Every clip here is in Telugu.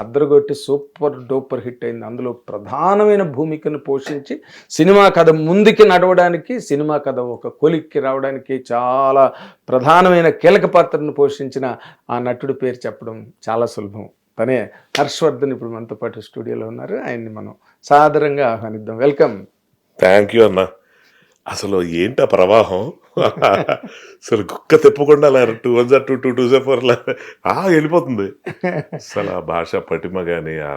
అద్దరగొట్టి సూపర్ డూపర్ హిట్ అయింది. అందులో ప్రధానమైన భూమికను పోషించి సినిమా కథ ముందుకి నడవడానికి, సినిమా కథ ఒక కొలిక్కి రావడానికి చాలా ప్రధానమైన కీలక పాత్రను పోషించిన ఆ నటుడి పేరు చెప్పడం చాలా సులభం. తనే హర్షవర్ధన్ ఇప్పుడు మనతో పాటు స్టూడియోలో ఉన్నారు. ఆయన్ని మనం సాదరంగా ఆహ్వానిద్దాం. వెల్కమ్. థ్యాంక్ యూ అన్న. అసలు ఏంటి ఆ ప్రవాహం, అసలు కుక్క తిప్పకుండా 2 1 2 2 2 4 వెళ్ళిపోతుంది. అసలు ఆ భాష పటిమ కానీ, ఆ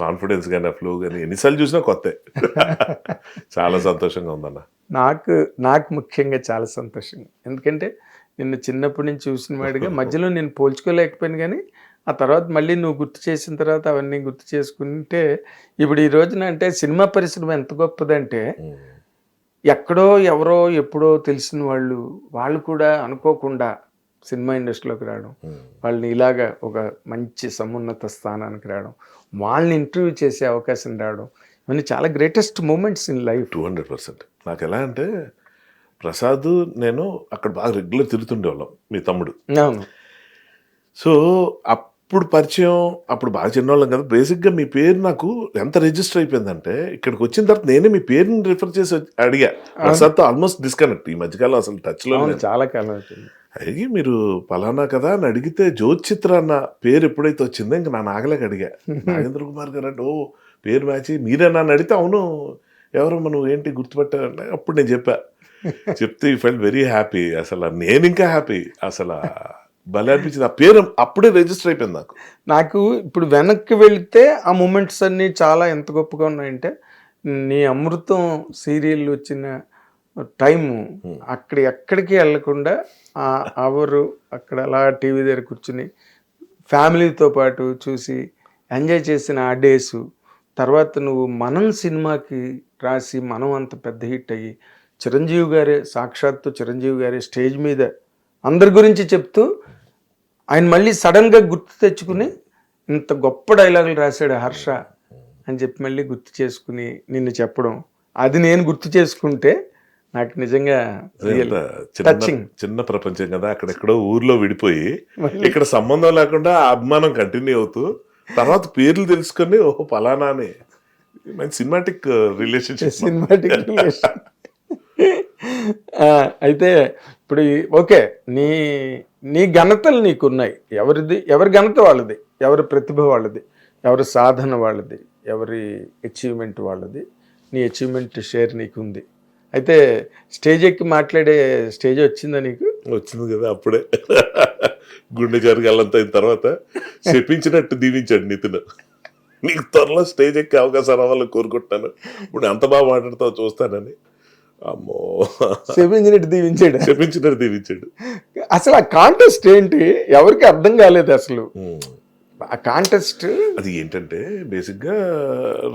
కాన్ఫిడెన్స్ కానీ, ఆ ఫ్లో కానీ ఎన్నిసార్లు చూసినా కొత్త. చాలా సంతోషంగా ఉందన్న. నాకు ముఖ్యంగా చాలా సంతోషంగా, ఎందుకంటే నిన్ను చిన్నప్పటి నుంచి చూసిన వాడిగా మధ్యలో నేను పోల్చుకోలేకపోయాను, కానీ ఆ తర్వాత మళ్ళీ నువ్వు గుర్తు చేసిన తర్వాత అవన్నీ గుర్తు చేసుకుంటే ఇప్పుడు ఈ రోజున అంటే సినిమా పరిశ్రమ ఎంత గొప్పదంటే ఎక్కడో ఎవరో ఎప్పుడో తెలిసిన వాళ్ళు కూడా అనుకోకుండా సినిమా ఇండస్ట్రీలోకి రావడం, వాళ్ళని ఇలాగా ఒక మంచి సమున్నత స్థానానికి రావడం, వాళ్ళని ఇంటర్వ్యూ చేసే అవకాశం రావడం, ఇవన్నీ చాలా గ్రేటెస్ట్ మూమెంట్స్ ఇన్ లైఫ్. 200%. నాకు ఎలా అంటే ప్రసాద్ నేను అక్కడ బాగా రెగ్యులర్ తిరుగుతుండేవాళ్ళం, మీ తమ్ముడు. అవును. సో అప్పుడు పరిచయం, అప్పుడు బాగా చిన్నవాళ్ళం కదా. బేసిక్గా మీ పేరు నాకు ఎంత రిజిస్టర్ అయిపోయిందంటే ఇక్కడికి వచ్చిన తర్వాత నేనే మీ పేరుని రిఫర్ చేసి అడిగా. ప్రసాద్తో ఆల్మోస్ట్ డిస్కనెక్ట్ ఈ మధ్యకాలం, అసలు టచ్లో చాలా కాలం అవుతుంది. అడిగి మీరు పలానా కదా అని అడిగితే జ్యోతిచిత్ర అన్న పేరు ఎప్పుడైతే వచ్చిందో ఇంకా నా నాగలేక అడిగా, నాగేంద్ర కుమార్ గారు అంటే ఓ పేరు మ్యాచ్ మీరేనా అని అడిగితే అవును ఎవరు మనం ఏంటి గుర్తుపెట్టారంటే అప్పుడు నేను చెప్తే యూ ఫెల్ వెరీ హ్యాపీ. అసలు నేను ఇంకా హ్యాపీ, అసలు భలే అనిపించింది. ఆ పేరు అప్పుడే రిజిస్టర్ అయిపోయింది నాకు. ఇప్పుడు వెనక్కి వెళితే ఆ మూమెంట్స్ అన్నీ చాలా ఎంత గొప్పగా ఉన్నాయంటే, నీ అమృతం సీరియల్ వచ్చిన టైము అక్కడ ఎక్కడికి వెళ్ళకుండా అక్కడ అలా టీవీ దగ్గర కూర్చుని ఫ్యామిలీతో పాటు చూసి ఎంజాయ్ చేసిన ఆ డేసు, తర్వాత నువ్వు మనం సినిమాకి రాసి మనం అంత పెద్ద హిట్ అయ్యి సాక్షాత్తు చిరంజీవి గారే స్టేజ్ మీద అందరి గురించి చెప్తూ ఆయన మళ్ళీ సడన్గా గుర్తు తెచ్చుకుని ఇంత గొప్ప డైలాగులు రాశాడు హర్ష అని చెప్పి మళ్ళీ గుర్తు చేసుకుని నిన్ను చెప్పడం, అది నేను గుర్తు చేసుకుంటే నాకు నిజంగా చిన్న ప్రపంచం కదా. అక్కడెక్కడో ఊర్లో విడిపోయి ఇక్కడ సంబంధం లేకుండా ఆ అభిమానం కంటిన్యూ అవుతూ తర్వాత పేర్లు తెలుసుకొని ఓహో పలానా అని మంచి సినిమాటిక్ రిలేషన్. అయితే ఇప్పుడు ఓకే, నీ ఘనతలు నీకున్నాయి. ఎవరి ఘనత వాళ్ళది, ఎవరి ప్రతిభ వాళ్ళది, ఎవరి సాధన వాళ్ళది, ఎవరి అచీవ్మెంట్ వాళ్ళది. నీ అచీవ్మెంట్ షేర్ నీకుంది. అయితే స్టేజ్ ఎక్కి మాట్లాడే స్టేజ్ వచ్చిందా నీకు? వచ్చింది కదా అప్పుడే. గుండె జరగాలంత అయిన తర్వాత చెప్పించినట్టు దీవించాడు నితిన్, నీకు త్వరలో స్టేజ్ ఎక్కి అవకాశం రావాలని కోరుకుంటున్నాను, ఇప్పుడు ఎంత బాగా మాట్లాడుతావు చూస్తానని. అమ్మో, చెప్పించినట్టు దీవించాడు. అసలు ఆ కాంటెస్ట్ ఏంటి ఎవరికి అర్థం కాలేదు అసలు. ఆ కాంటెస్ట్ అది ఏంటంటే బేసిక్గా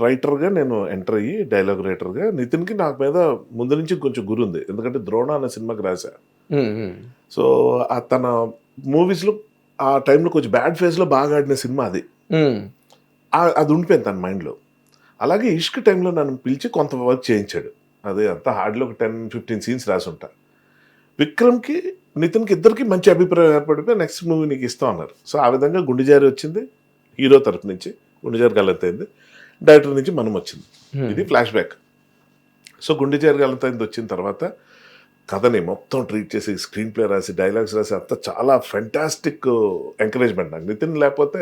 రైటర్గా నేను ఎంటర్ అయ్యి డైలాగ్ రైటర్గా నితిన్కి నాకు మీద ముందు నుంచి కొంచెం గురి ఉంది, ఎందుకంటే ద్రోణ అనే సినిమాకి రాశా. సో తన మూవీస్లో ఆ టైంలో కొంచెం బ్యాడ్ ఫేజ్లో బాగా ఆడిన సినిమా అది ఉండిపోయింది తన మైండ్లో. అలాగే ఇష్క్ టైంలో నన్ను పిలిచి కొంత వర్క్ చేయించాడు. అదే అంతా హార్డ్లో ఒక 10-15 సీన్స్ రాసి ఉంటా. విక్రమ్కి నితిన్కి ఇద్దరికి మంచి అభిప్రాయం ఏర్పడిపోయి నెక్స్ట్ మూవీ నీకు ఇస్తాం అన్నారు. సో ఆ విధంగా గుండెజారి వచ్చింది, హీరో తరపు నుంచి గుండెజారి గలంతైంది, డైరెక్టర్ నుంచి మనం వచ్చింది. ఇది ఫ్లాష్ బ్యాక్. సో గుండెజారి గలంతైంది వచ్చిన తర్వాత కథని మొత్తం ట్రీట్ చేసి స్క్రీన్ ప్లే రాసి డైలాగ్స్ రాసి అంతా చాలా ఫెంటాస్టిక్ ఎంకరేజ్మెంట్. నాకు నితిన్ లేకపోతే,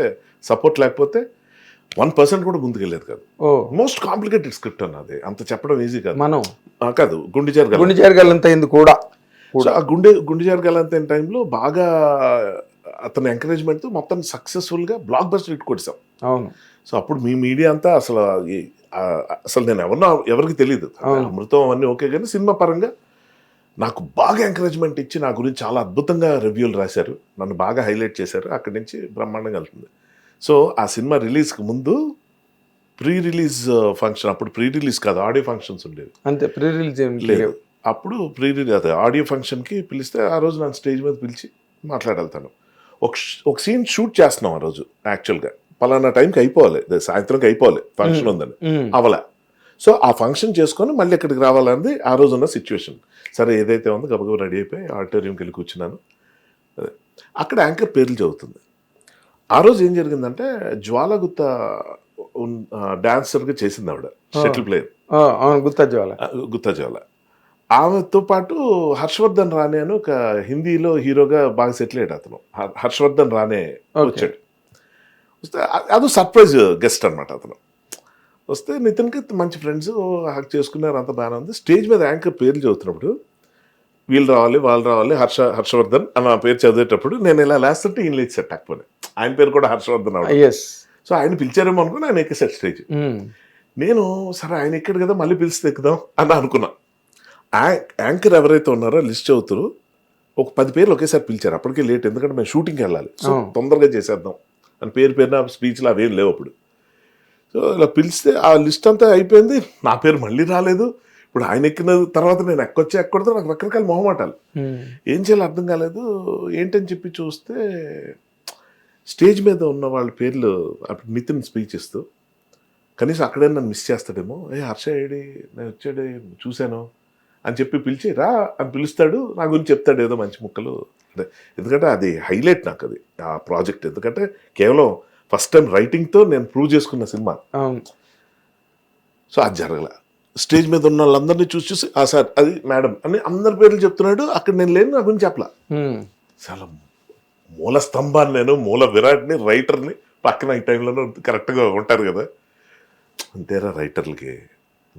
సపోర్ట్ లేకపోతే 1% కూడా ముందుకెళ్ళేది కాదు. మోస్ట్ కాంప్లికేటెడ్ స్క్రిప్ట్ అన్నది, అంత చెప్పడం ఈజీ కాదు. మనం కాదు గుండెజారి గలంతైంది కూడా. ఆ గుండెజారి గలంతైన టైంలో బాగా అతని ఎంకరేజ్మెంట్తో మొత్తం సక్సెస్ఫుల్గా బ్లాక్ బస్టర్ హిట్ కొట్టాం. అవును. సో అప్పుడు మీ మీడియా అంతా అసలు నేను ఎవరికి తెలియదు. అమృతం అవన్నీ ఓకే, కానీ సినిమా పరంగా నాకు బాగా ఎంకరేజ్మెంట్ ఇచ్చి నా గురించి చాలా అద్భుతంగా రివ్యూలు రాశారు, నన్ను బాగా హైలైట్ చేశారు. అక్కడి నుంచి బ్రహ్మాండంగా వెళ్తుంది. సో ఆ సినిమా రిలీజ్కి ముందు ప్రీ రిలీజ్ ఫంక్షన్, అప్పుడు ప్రీ రిలీజ్ కాదు ఆడియో ఫంక్షన్స్ ఉండేవి. అంతే, ప్రీ రిలీజ్ లేదు. అప్పుడు ప్రీ రిలీజ్ అదే ఆడియో ఫంక్షన్కి పిలిస్తే ఆ రోజు నన్ను స్టేజ్ మీద పిలిచి మాట్లాడతాను. ఒక సీన్ షూట్ చేస్తున్నాం ఆ రోజు. యాక్చువల్గా పలానా టైంకి అయిపోవాలి, సాయంత్రంకి అయిపోవాలి, ఫంక్షన్ ఉందని అవలా. సో ఆ ఫంక్షన్ చేసుకొని మళ్ళీ ఇక్కడికి రావాలన్నది ఆ రోజు ఉన్న సిచ్యువేషన్. సరే ఏదైతే ఉందో గబగబా రెడీ అయిపోయి ఆడిటోరియంకి వెళ్ళి కూర్చున్నాను. అక్కడ యాంకర్ పేర్లు చదువుతుంది. ఆ రోజు ఏం జరిగిందంటే జ్వాలగుత్త డాన్సర్గా చేసింది ఆవిడ, షటిల్ ప్లేయర్ అవును, గుత్తా గుత్తా జ్వాల. ఆమెతో పాటు హర్షవర్ధన్ రాణే అని ఒక హిందీలో హీరోగా బాగా సెటిల్ అయ్యాడు అతను. హర్షవర్ధన్ రాణే వచ్చాడు. వస్తే అది సర్ప్రైజ్ గెస్ట్ అనమాట అతను. వస్తే నితిన్కి మంచి ఫ్రెండ్స్ హక్ చేసుకున్నారు, అంత బాగానే ఉంది. స్టేజ్ మీద యాంకర్ పేర్లు చదువుతున్నప్పుడు వీళ్ళు రావాలి వాళ్ళు రావాలి హర్షవర్ధన్ అని ఆ పేరు చదివేటప్పుడు నేను ఇలా లేస్తుంటే ఈయన లేచాడు టక్కుని. ఆయన పేరు కూడా హర్షవర్ధన్ అవడం. సో ఆయన పిలిచారేమో అనుకుని ఆయన ఎక్కేసాడు స్టేజ్. నేను సరే ఆయన ఎక్కాడు కదా మళ్ళీ పిలిస్తే ఎక్కుదాం అని అనుకున్నా. యాంకర్ ఎవరైతే ఉన్నారో లిస్ట్ చదువుతారు, ఒక 10 పేర్లు ఒకేసారి పిలిచారు. అప్పటికే లేట్, ఎందుకంటే మేము షూటింగ్కి వెళ్ళాలి. సో తొందరగా చేసేద్దాం అని పేరున స్పీచ్లు అవేం లేవు అప్పుడు. సో ఇలా పిలిస్తే ఆ లిస్ట్ అంతా అయిపోయింది, నా పేరు మళ్ళీ రాలేదు. ఇప్పుడు ఆయన ఎక్కిన తర్వాత నేను ఎక్కొడతా నాకు రకరకాల మొహమాటాలు, ఏం చేయాలో అర్థం కాలేదు. ఏంటని చెప్పి చూస్తే స్టేజ్ మీద ఉన్న వాళ్ళ పేర్లు అప్పుడు నితిన్ స్పీచ్ ఇస్తూ కనీసం అక్కడే నన్ను మిస్ చేస్తాడేమో, హర్ష ఏడి నేను వచ్చాడు చూశాను అని చెప్పి పిలిచి రా అని పిలుస్తాడు, నా గురించి చెప్తాడు ఏదో మంచి ముక్కలు. అదే ఎందుకంటే అది హైలైట్ నాకు అది ఆ ప్రాజెక్ట్. ఎందుకంటే కేవలం ఫస్ట్ టైం రైటింగ్తో నేను ప్రూవ్ చేసుకున్న సినిమా. సో అది జరగల. స్టేజ్ మీద ఉన్న వాళ్ళందరినీ చూసి సార్ అది మేడం అని అందరి పేర్లు చెప్తున్నాడు. అక్కడ నేను లేని నా గురించి చెప్పలా. చాలా మూల స్తంభాన్ని నేను, మూల విరాట్ని, రైటర్ని పక్కన ఈ టైంలోనూ కరెక్ట్గా ఉంటారు కదా. అంతేరా రైటర్లకి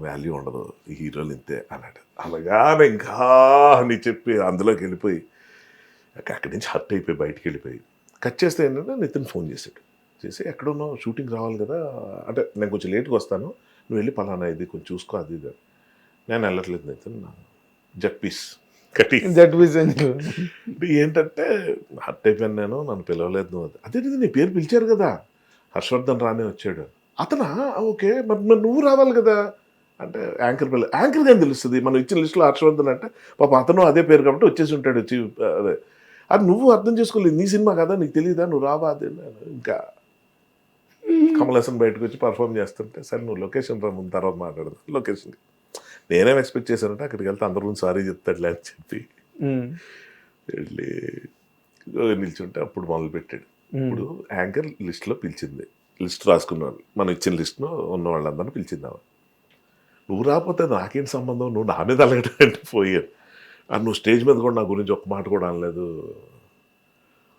వాల్యూ ఉండదు, ఈ హీరోలు ఇంతే అన్నాడు. అలాగానే ఇంకా అని చెప్పి అందులోకి వెళ్ళిపోయి అక్కడి నుంచి హర్ట్ అయిపోయి బయటికి వెళ్ళిపోయి కట్ చేస్తే ఏంటంటే నితిన్ ఫోన్ చేశాడు. చేసి ఎక్కడున్నావు, షూటింగ్ రావాలి కదా అంటే నేను కొంచెం లేట్గా వస్తాను, నువ్వు వెళ్ళి పలానా ఇది కొంచెం చూసుకో అది ఇది. నేను వెళ్ళట్లేదు నితిన్, జట్ పీస్ ఏంటంటే హర్ట్ అయిపోయాను నేను, నన్ను పిలవలేదు నువ్వు. అదే నీ పేరు పిలిచారు కదా, హర్షవర్ధన్ రానే వచ్చాడు. అతనా ఓకే, మరి నువ్వు రావాలి కదా అంటే యాంకర్ యాంకర్గా తెలుస్తుంది. మనం ఇచ్చిన లిస్టులో హర్షవర్ధన్ అంటే పాప అతను అదే పేరు కాబట్టి వచ్చేసి ఉంటాడు. వచ్చి అదే అది నువ్వు అర్థం చేసుకోలేదు, నీ సినిమా కదా నీకు తెలియదా, నువ్వు రావా. అదే ఇంకా కమల్ హాసన్ బయటకు వచ్చి పర్ఫామ్ చేస్తుంటే సరే నువ్వు లొకేషన్ రా ముందు తర్వాత మాట్లాడదు. లొకేషన్కి నేనేం ఎక్స్పెక్ట్ చేశానంటే అక్కడికి వెళ్తే అందరి గురించి సారీ చెప్తాడులే అని చెప్పి వెళ్ళి నిల్చుంటే అప్పుడు మొదలు పెట్టాడు. ఇప్పుడు యాంకర్ లిస్ట్లో పిలిచింది, లిస్ట్ రాసుకున్నాను, మనం ఇచ్చిన లిస్ట్లో ఉన్న వాళ్ళందరినీ పిలిచిందావు. నువ్వు రాకపోతే నాకేంటి సంబంధం, నువ్వు నా మీద అలగడం అంటే పోయాను. నువ్వు స్టేజ్ మీద కూడా నా గురించి ఒక్క మాట కూడా అనలేదు.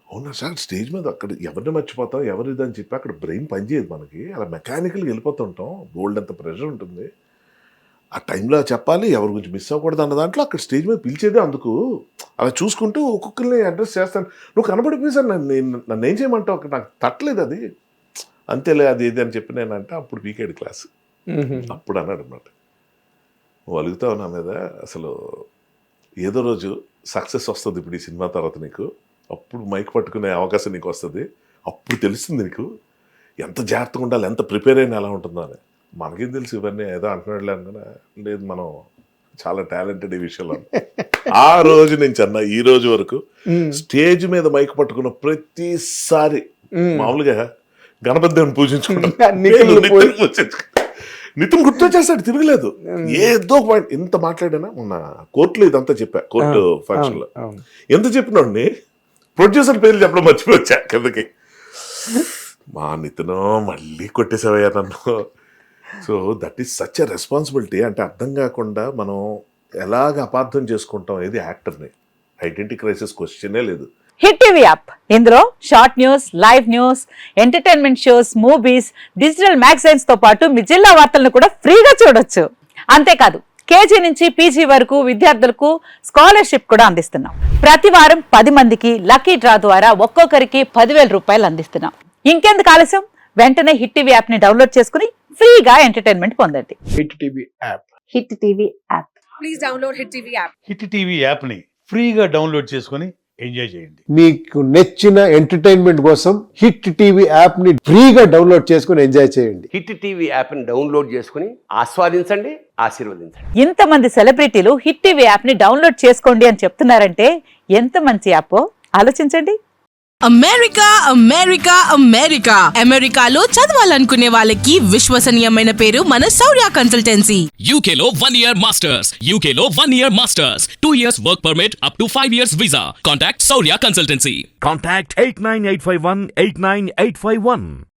అవునా సార్, స్టేజ్ మీద అక్కడ ఎవరిని మర్చిపోతాం ఎవరు ఇదని చెప్పి అక్కడ బ్రెయిన్ పనిచేయదు మనకి, అలా మెకానికల్గా వెళ్ళిపోతుంటాం, బోల్డ్ అంత ప్రెషర్ ఉంటుంది. ఆ టైంలో చెప్పాలి, ఎవరి గురించి మిస్ అవ్వకూడదు అన్న దాంట్లో అక్కడ స్టేజ్ మీద పిలిచేదే అందుకు. అలా చూసుకుంటూ ఒక్కొక్కరిని అడ్రస్ చేస్తాను. నువ్వు కనబడిపోయి సార్ నన్ను ఏం చేయమంటావు, అక్కడ నాకు తట్టలేదు అది, అంతేలే అది ఇది అని చెప్పి నేనంటే అప్పుడు వీకెండ్ క్లాస్. అప్పుడు అన్నాడు అనమాట, నువ్వు అలుగుతావు నా మీద, అసలు ఏదో రోజు సక్సెస్ వస్తుంది ఇప్పుడు ఈ సినిమా తర్వాత నీకు, అప్పుడు మైక్ పట్టుకునే అవకాశం నీకు వస్తుంది, అప్పుడు తెలుస్తుంది నీకు ఎంత జాగ్రత్తగా ఉండాలి, ఎంత ప్రిపేర్ అయినా ఎలా ఉంటుందో అని. మనకేం తెలుసు ఇవన్నీ, ఏదో అంటున్నాడులే అనుకున్నా, లేదు మనం చాలా టాలెంటెడ్ ఈ విషయంలో. ఆ రోజు నుంచి అన్న ఈ రోజు వరకు స్టేజ్ మీద మైక్ పట్టుకున్న ప్రతిసారి మామూలుగా గణపతి దేవుని పూజించుకుంటాం, నితిన్ గుర్తు చేస్తాడు, తిరగలేదు. ఏదో పాయింట్ ఎంత మాట్లాడానా, మొన్న కోర్టులో ఇదంతా చెప్పా, కోర్టు ఫంక్షన్ లో ఎంత చెప్పినోడిని ప్రొడ్యూసర్ పేర్లు చెప్పడం మర్చిపోవచ్చా కిందకి. మా నితిన్ మళ్ళీ కొట్టేసావయ్యా నన్ను. So that is such a responsibility. అంటే అర్థం కాకుండా మనం ఎలాగ అపార్థం చేసుకుంటాం ఏది యాక్టర్ని, ఐడెంటిటీ క్రైసిస్ క్వశ్చనే లేదు. హిట్ టీవీ యాప్, ఇందులో short news, live news, entertainment shows, movies, digital magazines తో పాటు మీ జిల్లా వార్తలను కూడా ఫ్రీగా చూడొచ్చు. అంతేకాదు కేజీ నుంచి పీజీ వరకు విద్యార్థులకు స్కాలర్షిప్ కూడా అందిస్తున్నాం. ప్రతి వారం 10 మందికి లక్కీ డ్రా ద్వారా ఒక్కొక్కరికి 10,000 రూపాయలు అందిస్తున్నాం. ఇంకెందుకు ఆలస్యం, వెంటనే హిట్ టీవీ యాప్ ని డౌన్లోడ్ చేసుకుని ఫ్రీగా ఎంటర్టైన్మెంట్ పొందండి. Hit TV app. Hit TV app. Please download hit TV app. Hit TV యాప్ని ఫ్రీగా డౌన్లోడ్ చేసుకొని ఎంజాయ్ చేయండి. మీకు నచ్చిన ఎంటర్టైన్మెంట్ కోసం హిట్ టీవీ యాప్ ని ఫ్రీగా డౌన్లోడ్ చేసుకుని ఎంజాయ్ చేయండి. హిట్ టీవీ యాప్ని డౌన్లోడ్ చేసుకుని ఆస్వాదించండి, ఆశీర్వదించండి. ఇంతమంది సెలబ్రిటీలు హిట్ టీవీ యాప్ ని డౌన్లోడ్ చేసుకోండి అని చెప్తున్నారంటే ఎంత మంచి యాప్ ఆలోచించండి. అమెరికా అమెరికా అమెరికా అమెరికాలో చదవాలనుకునే వాళ్ళకి విశ్వసనీయమైన పేరు మన శౌర్య కన్సల్టెన్సీ. UK లో 1 year masters. UK లో 1 year masters. 2 years work permit up to 5 years visa. Contact Saurya Consultancy. Contact 89851 89851.